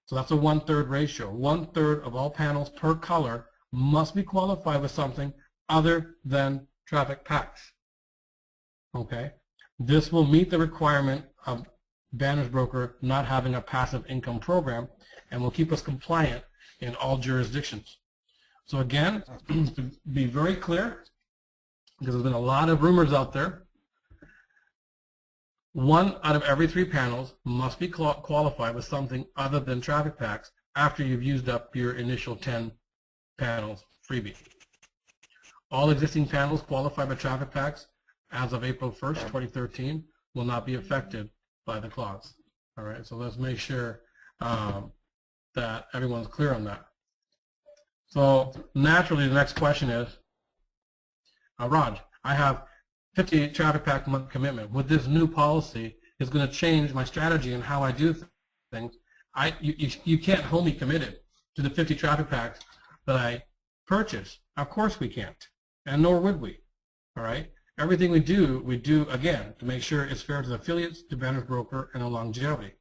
S1: So that's a 1/3 ratio. 1/3 of all panels per color must be qualified with something other than traffic packs. Okay? This will meet the requirement of Banners Broker not having a passive income program, and will keep us compliant in all jurisdictions. So again, to be very clear, because there's been a lot of rumors out there, 1 out of every 3 panels must be qualified with something other than traffic packs after you've used up your initial 10 panels freebie. All existing panels qualified by traffic packs as of April 1st, 2013 will not be affected by the clause. All right, so let's make sure that everyone's clear on that. So naturally, the next question is, Raj, I have 50 traffic pack month commitment. With this new policy, it's going to change my strategy and how I do things. You can't hold me committed to the 50 traffic packs that I purchase. Of course we can't, and nor would we. All right. Everything we do again to make sure it's fair to the affiliates, to Banners Broker, and the longevity.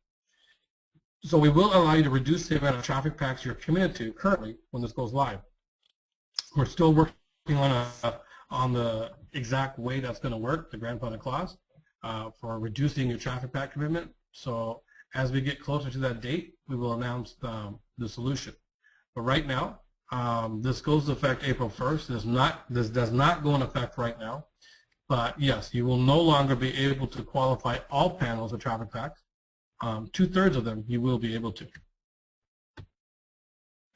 S1: So we will allow you to reduce the amount of traffic packs you're committed to currently when this goes live. We're still working on the exact way that's going to work, the grandfather clause, for reducing your traffic pack commitment. So as we get closer to that date, we will announce the solution. But right now, this goes into effect April 1st. This does not go into effect right now. But yes, you will no longer be able to qualify all panels of traffic packs. 2/3 of them you will be able to.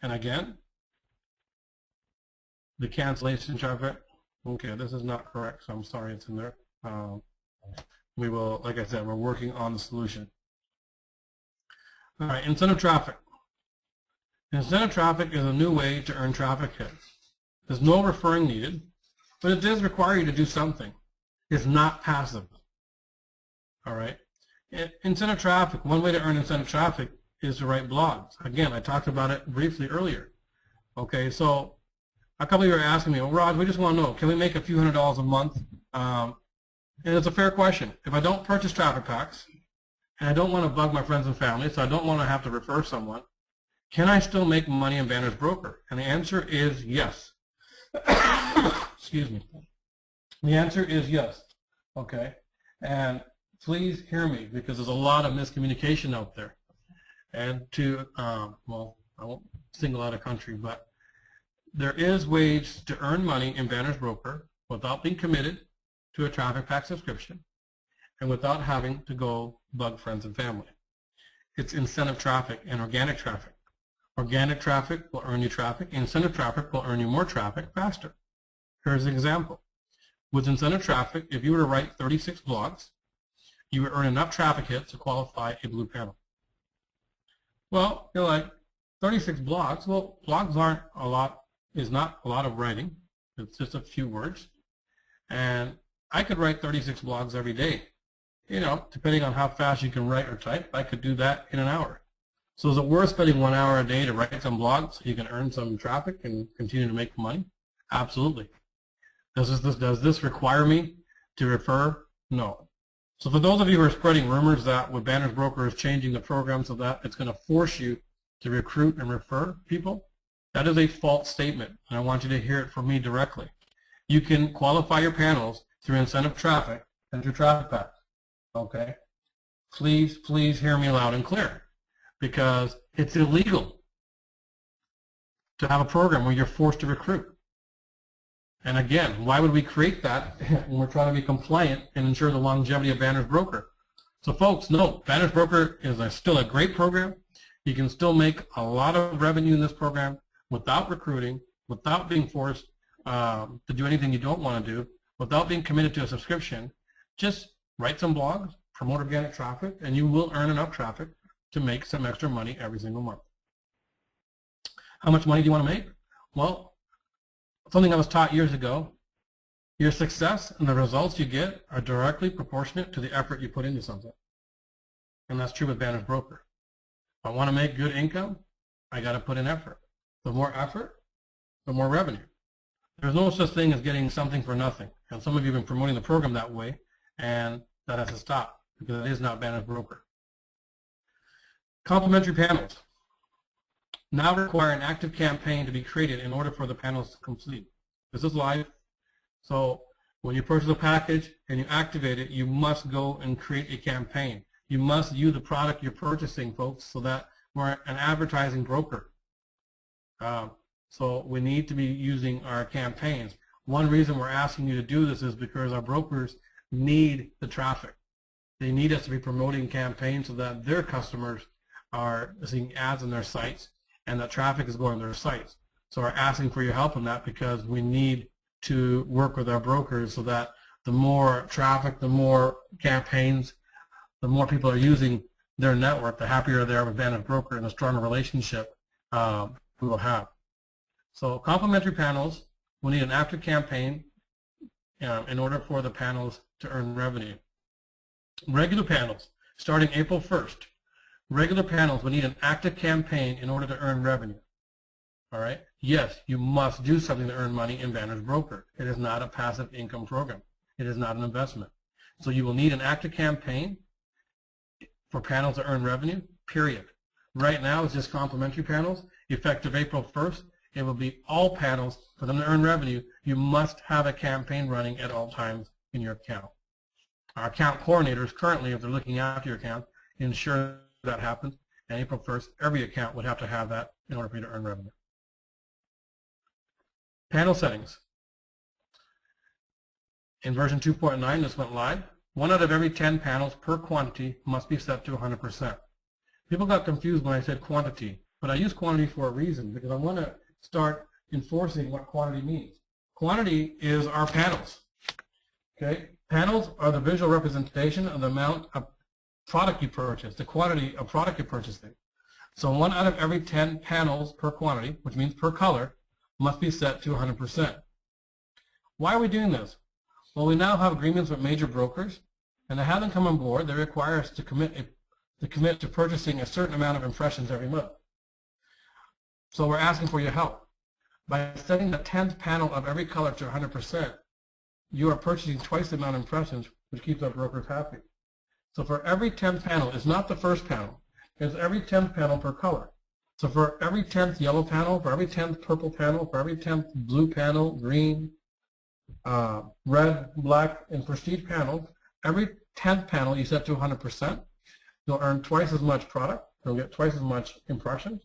S1: And again, the cancellation traffic. Okay, this is not correct, so I'm sorry it's in there. We will, like I said, we're working on the solution. All right, incentive traffic. Incentive traffic is a new way to earn traffic hits. There's no referring needed, but it does require you to do something. It's not passive. All right. Incentive traffic, one way to earn incentive traffic is to write blogs. Again, I talked about it briefly earlier. Okay, so a couple of you are asking me, well, Raj, we just want to know, can we make a few $100s a month? And it's a fair question. If I don't purchase traffic packs, and I don't want to bug my friends and family, so I don't want to have to refer someone, can I still make money in Banners Broker? And the answer is yes. Excuse me. The answer is yes. Okay, and please hear me, because there's a lot of miscommunication out there. And to, well, I won't single out a country, but there is ways to earn money in Banners Broker without being committed to a traffic pack subscription and without having to go bug friends and family. It's incentive traffic and organic traffic. Organic traffic will earn you traffic. Incentive traffic will earn you more traffic faster. Here's an example. With incentive traffic, if you were to write 36 blogs, you would earn enough traffic hits to qualify a blue panel. Well, you're like, 36 blogs? Well, blogs aren't a lot, is not a lot of writing. It's just a few words. And I could write 36 blogs every day. You know, depending on how fast you can write or type, I could do that in an hour. So is it worth spending 1 hour a day to write some blogs so you can earn some traffic and continue to make money? Absolutely. Does this require me to refer? No. So for those of you who are spreading rumors that with Banner's Broker is changing the program so that it's going to force you to recruit and refer people, that is a false statement, and I want you to hear it from me directly. You can qualify your panels through incentive traffic and through traffic packs. Okay? Please hear me loud and clear, because it's illegal to have a program where you're forced to recruit. And again, why would we create that when we're trying to be compliant and ensure the longevity of Banner's Broker? So folks, no, Banner's Broker is still a great program. You can still make a lot of revenue in this program without recruiting, without being forced to do anything you don't want to do, without being committed to a subscription. Just write some blogs, promote organic traffic, and you will earn enough traffic to make some extra money every single month. How much money do you want to make? Well, something I was taught years ago, your success and the results you get are directly proportionate to the effort you put into something. And that's true with Banner's Broker. If I want to make good income, I got to put in effort. The more effort, the more revenue. There's no such thing as getting something for nothing. And some of you have been promoting the program that way, and that has to stop because it is not Banner's Broker. Complementary panels now require an active campaign to be created in order for the panels to complete. This is live. So when you purchase a package and you activate it, you must go and create a campaign. You must use the product you're purchasing, folks, so that we're an advertising broker. So we need to be using our campaigns. One reason we're asking you to do this is because our brokers need the traffic. They need us to be promoting campaigns so that their customers are seeing ads on their sites and that traffic is going to their sites. So we're asking for your help in that because we need to work with our brokers so that the more traffic, the more campaigns, the more people are using their network, the happier they are with Banner's Broker and the stronger relationship we will have. So complementary panels, we need an active campaign in order for the panels to earn revenue. Regular panels, starting April 1st, regular panels will need an active campaign in order to earn revenue. All right? Yes, you must do something to earn money in Banner's Broker. It is not a passive income program. It is not an investment. So you will need an active campaign for panels to earn revenue, period. Right now it's just complementary panels. Effective April 1st, it will be all panels. For them to earn revenue, you must have a campaign running at all times in your account. Our account coordinators currently, if they're looking after your account, ensure that happens. And April 1st, every account would have to have that in order for you to earn revenue. Panel settings. In version 2.9, this went live. 1 out of every 10 panels per quantity must be set to 100%. People got confused when I said quantity, but I use quantity for a reason because I want to start enforcing what quantity means. Quantity is our panels. Okay? Panels are the visual representation of the amount of product you purchase, the quantity of product you're purchasing. So 1 out of every 10 panels per quantity, which means per color, must be set to 100%. Why are we doing this? Well, we now have agreements with major brokers, and to have them come on board, they require us to commit to purchasing a certain amount of impressions every month. So we're asking for your help. By setting the 10th panel of every color to 100%, you are purchasing twice the amount of impressions, which keeps our brokers happy. So for every 10th panel, it's not the first panel, it's every 10th panel per color. So for every 10th yellow panel, for every 10th purple panel, for every 10th blue panel, green, red, black, and prestige panels, every 10th panel you set to 100%, you'll earn twice as much product, you'll get twice as much impressions,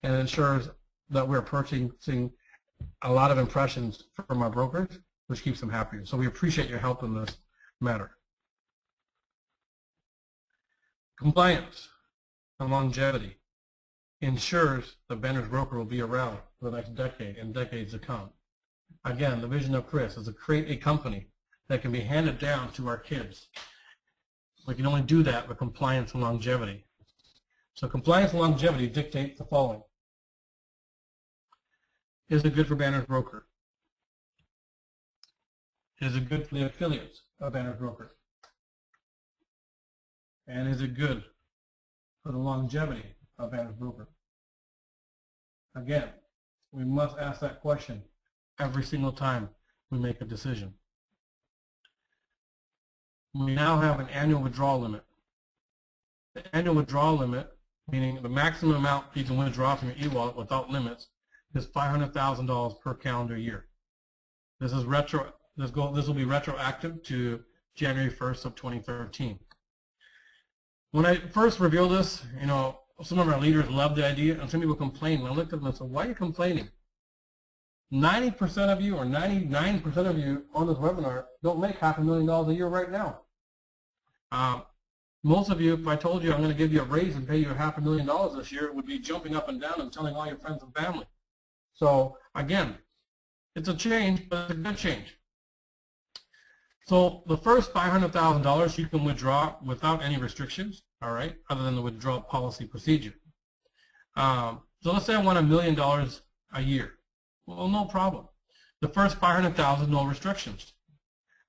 S1: and it ensures that we're purchasing a lot of impressions from our brokers, which keeps them happier. So we appreciate your help in this matter. Compliance and longevity ensures that Banner's Broker will be around for the next decade and decades to come. Again, the vision of Chris is to create a company that can be handed down to our kids. We can only do that with compliance and longevity. So compliance and longevity dictate the following. Is it good for Banner's Broker? Is it good for the affiliates of Banner's Broker? And is it good for the longevity of Banner's Broker? Again, we must ask that question every single time we make a decision. We now have an annual withdrawal limit. The annual withdrawal limit, meaning the maximum amount you can withdraw from your e-wallet without limits, is $500,000 per calendar year. This is this will be retroactive to January 1st of 2013. When I first revealed this, some of our leaders loved the idea, and some people complained. And I looked at them and said, "Why are you complaining? 90% of you or 99% of you on this webinar don't make $500,000 a year right now. Most of you, if I told you I'm going to give you a raise and pay you $500,000 this year, would be jumping up and down and telling all your friends and family." So again, it's a change, but it's a good change. So the first $500,000 you can withdraw without any restrictions, all right, other than the withdrawal policy procedure. So let's say I want $1 million a year. Well, no problem. The first $500,000, no restrictions.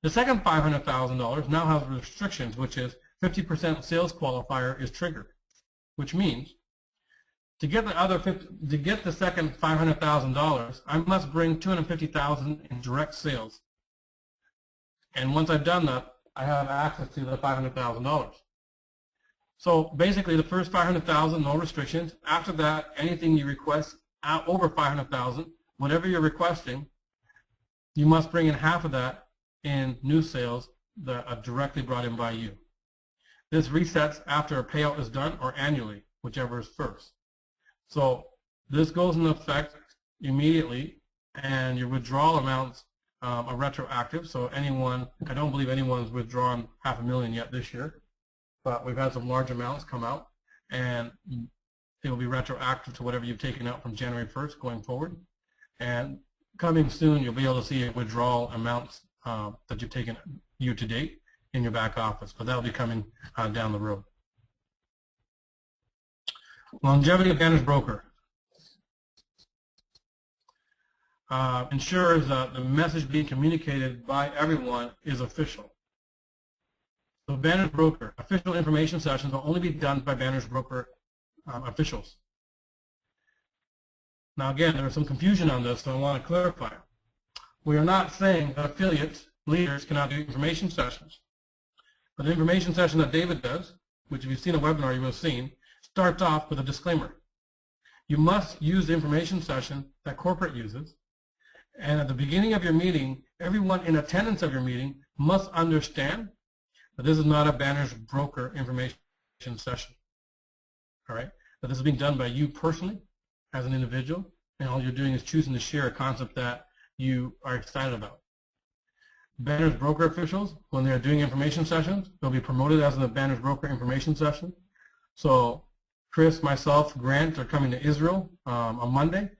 S1: The second $500,000 now has restrictions, which is 50% sales qualifier is triggered, which means to get the second $500,000, I must bring $250,000 in direct sales. And once I've done that, I have access to the $500,000. So basically, the first $500,000, no restrictions. After that, anything you request over $500,000, whatever you're requesting, you must bring in half of that in new sales that are directly brought in by you. This resets after a payout is done or annually, whichever is first. So this goes into effect immediately, and your withdrawal amounts are retroactive. So I don't believe anyone's withdrawn $500,000 yet this year, but we've had some large amounts come out, and it will be retroactive to whatever you've taken out from January 1st going forward. And coming soon, you'll be able to see withdrawal amounts that you've taken year to date in your back office, but that'll be coming down the road. Longevity Advantage Broker ensures that the message being communicated by everyone is official. So Advantage Broker, official information sessions will only be done by Advantage Broker officials. Now again, there is some confusion on this, so I want to clarify. We are not saying that affiliates, leaders cannot do information sessions. But the information session that David does, which if you've seen a webinar you will have seen, starts off with a disclaimer. You must use the information session that corporate uses, and at the beginning of your meeting, everyone in attendance of your meeting must understand that this is not a Advantage Broker information session. All right? That this is being done by you personally as an individual, and all you're doing is choosing to share a concept that you are excited about. Advantage Broker officials, when they're doing information sessions, they'll be promoted as an Advantage Broker information session. So Chris, myself, Grant are coming to Israel on Monday.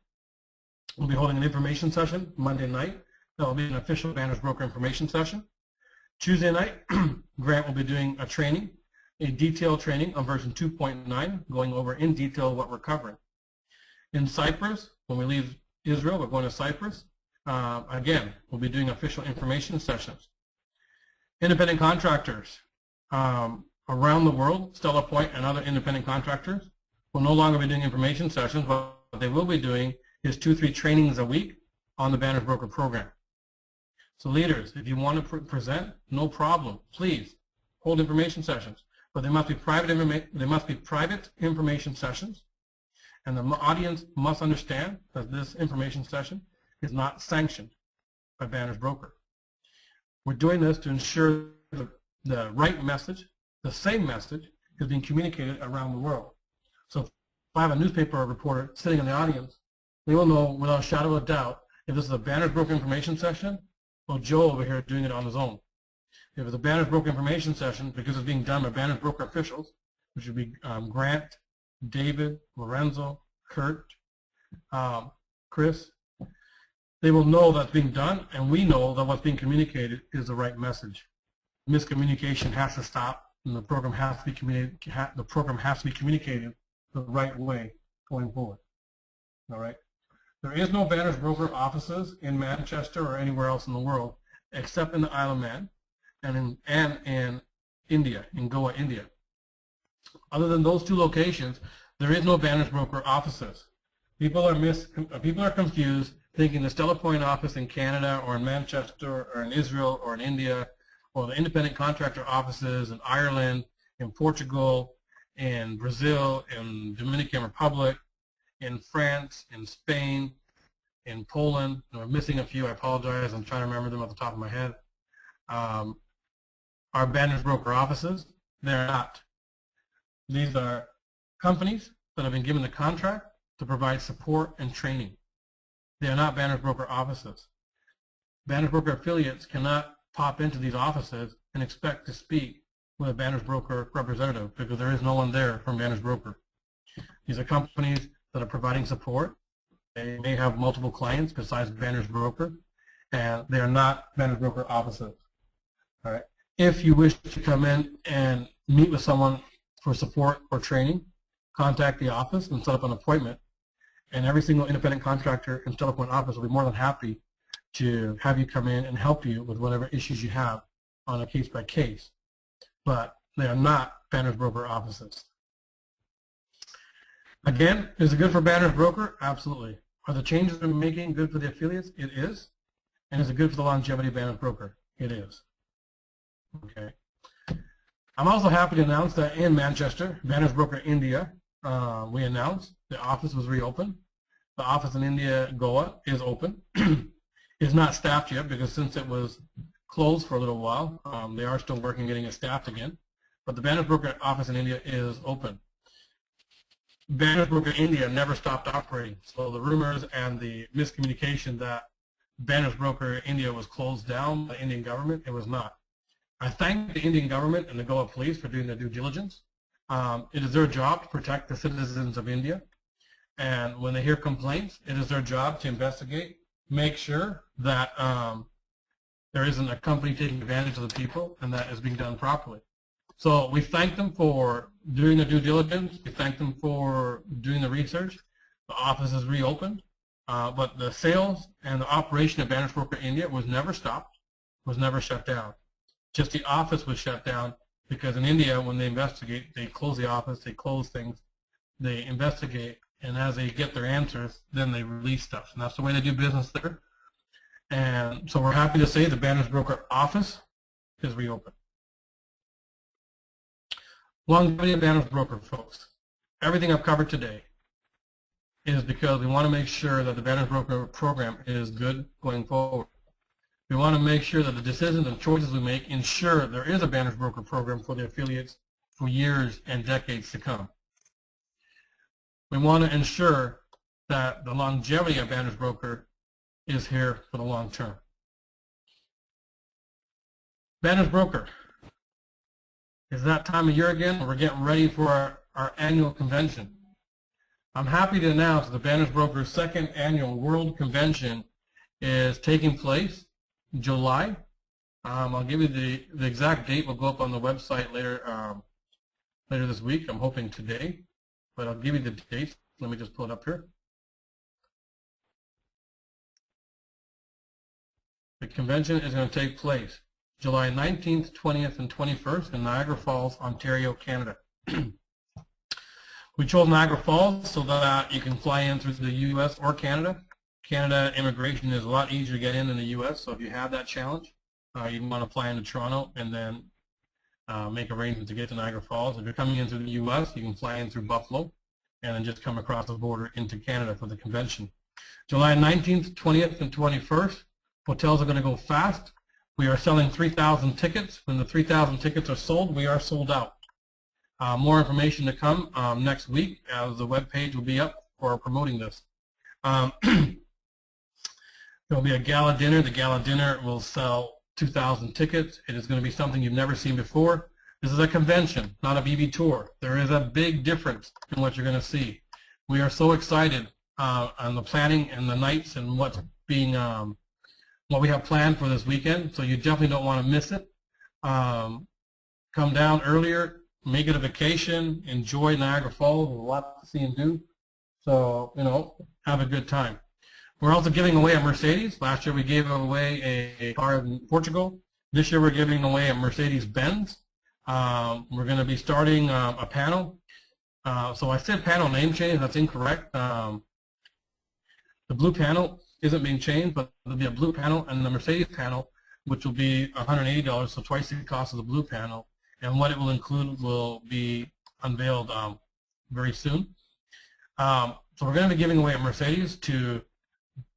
S1: We'll be holding an information session Monday night. That will be an official Advantage Broker information session. Tuesday night, Grant will be doing a training, a detailed training on version 2.9, going over in detail what we're covering. In Cyprus, when we leave Israel, we're going to Cyprus. Again, we'll be doing official information sessions. Independent contractors around the world, Stella Point and other independent contractors, will no longer be doing information sessions. What they will be doing is 2-3 trainings a week on the Advantage Broker program. So leaders, if you want to present, no problem. Please hold information sessions, but they must be private information sessions, and the audience must understand that this information session is not sanctioned by Advantage Broker. We're doing this to ensure the right message, the same message, is being communicated around the world. So if I have a newspaper reporter sitting in the audience, they will know without a shadow of doubt if this is a Advantage Broker information session or Joe over here doing it on his own. If it's a Advantage Broker information session, because it's being done by Advantage Broker officials, which would be Grant, David, Lorenzo, Kurt, Chris, they will know that's being done, and we know that what's being communicated is the right message. Miscommunication has to stop, and the program has to be communicated the right way going forward. All right. There is no Advantage Broker offices in Manchester or anywhere else in the world, except in the Isle of Man and in India, in Goa, India. Other than those 2 locations, there is no Advantage Broker offices. People are confused thinking the Stella Point office in Canada or in Manchester or in Israel or in India, or the independent contractor offices in Ireland, in Portugal, in Brazil, in Dominican Republic, in France, in Spain, in Poland, and we're missing a few, I apologize, I'm trying to remember them off the top of my head, are Banner's broker offices. They're not. These are companies that have been given the contract to provide support and training. They are not Banner's broker offices. Banner's broker affiliates cannot pop into these offices and expect to speak with a Banner's broker representative because there is no one there from Banner's broker. These are companies that are providing support. They may have multiple clients besides Banner's broker, and they are not Banner's broker offices. All right. If you wish to come in and meet with someone for support or training, contact the office and set up an appointment. And every single independent contractor in Stella Point office will be more than happy to have you come in and help you with whatever issues you have on a case-by-case. But they are not Banner's broker offices. Again, is it good for Banner's broker? Absolutely. Are the changes we're making good for the affiliates? It is. And is it good for the longevity of Banner's broker? It is. Okay. I'm also happy to announce that in Manchester, Banner's broker India, we announced the office was reopened. The office in India, Goa, is open. It's not staffed yet because since it was closed for a little while, they are still working getting it staffed again. But the Banner's broker office in India is open. Banner's broker India never stopped operating. So the rumors and the miscommunication that Banner's broker India was closed down by the Indian government, it was not. I thank the Indian government and the Goa police for doing their due diligence. It is their job to protect the citizens of India. And when they hear complaints, it is their job to investigate, make sure that there isn't a company taking advantage of the people and that is being done properly. So we thank them for doing the due diligence. We thank them for doing the research. The office is reopened, but the sales and the operation of Banner's broker India was never stopped, was never shut down. Just the office was shut down because in India, when they investigate, they close the office, they close things, they investigate, and as they get their answers, then they release stuff. And that's the way they do business there. And so we're happy to say the Banner's broker office is reopened. Longevity of Banner's broker, folks. Everything I've covered today is because we want to make sure that the Banner's broker program is good going forward. We want to make sure that the decisions and choices we make ensure there is a Banner's broker program for the affiliates for years and decades to come. We want to ensure that the longevity of Banner's broker is here for the long term. Banner's broker. It's that time of year again. We're getting ready for our annual convention. I'm happy to announce that the Banner's broker's second annual World Convention is taking place in July. I'll give you the exact date. Will go up on the website later later this week. I'm hoping today, but I'll give you the dates. Let me just pull it up here. The convention is going to take place July 19th, 20th, and 21st in Niagara Falls, Ontario, Canada. We chose Niagara Falls so that you can fly in through the U.S. or Canada. Canada immigration is a lot easier to get in than the U.S., so if you have that challenge, you want to fly into Toronto and then make arrangements to get to Niagara Falls. If you're coming in through the U.S., you can fly in through Buffalo and then just come across the border into Canada for the convention. July 19th, 20th, and 21st, hotels are going to go fast. We are selling 3,000 tickets. When the 3,000 tickets are sold, we are sold out. More information to come next week as the web page will be up for promoting this. There will be a gala dinner. The gala dinner will sell 2,000 tickets. It is going to be something you've never seen before. This is a convention, not a BB tour. There is a big difference in what you're going to see. We are so excited on the planning and the nights and what's being what we have planned for this weekend, so you definitely don't want to miss it. Come down earlier, make it a vacation, enjoy Niagara Falls. There's a lot to see and do, so have a good time. We're also giving away a Mercedes. Last year we gave away a car in Portugal. This year we're giving away a Mercedes-Benz. We're going to be starting a panel. So I said panel name change. That's incorrect. The blue panel isn't being changed, but there'll be a blue panel and the Mercedes panel, which will be $180, so twice the cost of the blue panel. And what it will include will be unveiled very soon. So we're going to be giving away a Mercedes. To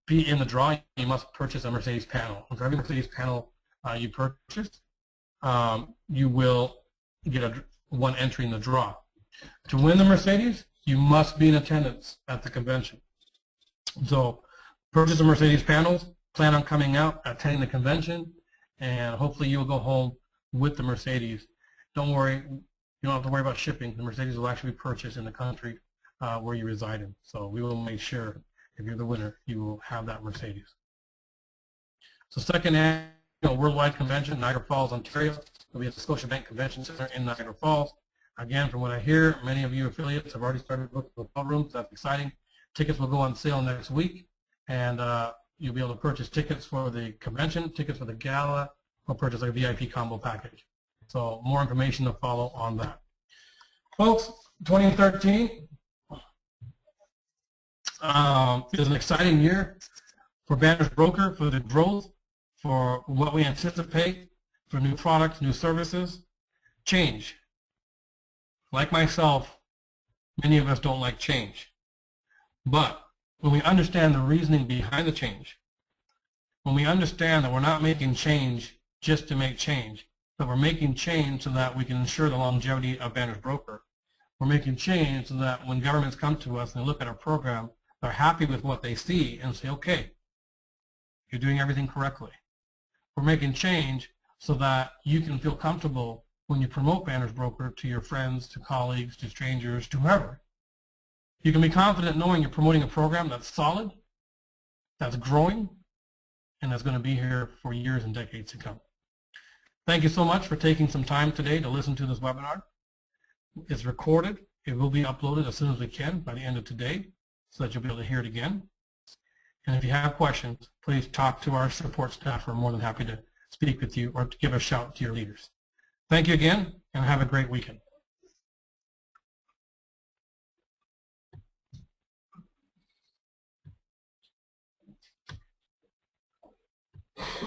S1: be in the draw, you must purchase a Mercedes panel. And for every Mercedes panel you purchase, you will get one entry in the draw. To win the Mercedes, you must be in attendance at the convention. So purchase the Mercedes panels, plan on coming out, attending the convention, and hopefully you will go home with the Mercedes. Don't worry, you don't have to worry about shipping. The Mercedes will actually be purchased in the country where you reside in. So we will make sure, if you're the winner, you will have that Mercedes. So second annual Worldwide Convention, Niagara Falls, Ontario. Will be at the Scotiabank Convention Center in Niagara Falls. Again, from what I hear, many of you affiliates have already started booking hotel rooms. That's exciting. Tickets will go on sale next week, and you'll be able to purchase tickets for the convention, tickets for the gala, or purchase a VIP combo package. So more information to follow on that. Folks, 2013 is an exciting year for Banner's Broker, for the growth, for what we anticipate, for new products, new services. Change. Like myself, many of us don't like change. But when we understand the reasoning behind the change, when we understand that we're not making change just to make change, but we're making change so that we can ensure the longevity of Banner's Broker, we're making change so that when governments come to us and look at our program, they're happy with what they see and say, okay, you're doing everything correctly. We're making change so that you can feel comfortable when you promote Banner's Broker to your friends, to colleagues, to strangers, to whoever. You can be confident knowing you're promoting a program that's solid, that's growing, and that's going to be here for years and decades to come. Thank you so much for taking some time today to listen to this webinar. It's recorded. It will be uploaded as soon as we can by the end of today so that you'll be able to hear it again. And if you have questions, please talk to our support staff. We're more than happy to speak with you or to give a shout to your leaders. Thank you again, and have a great weekend.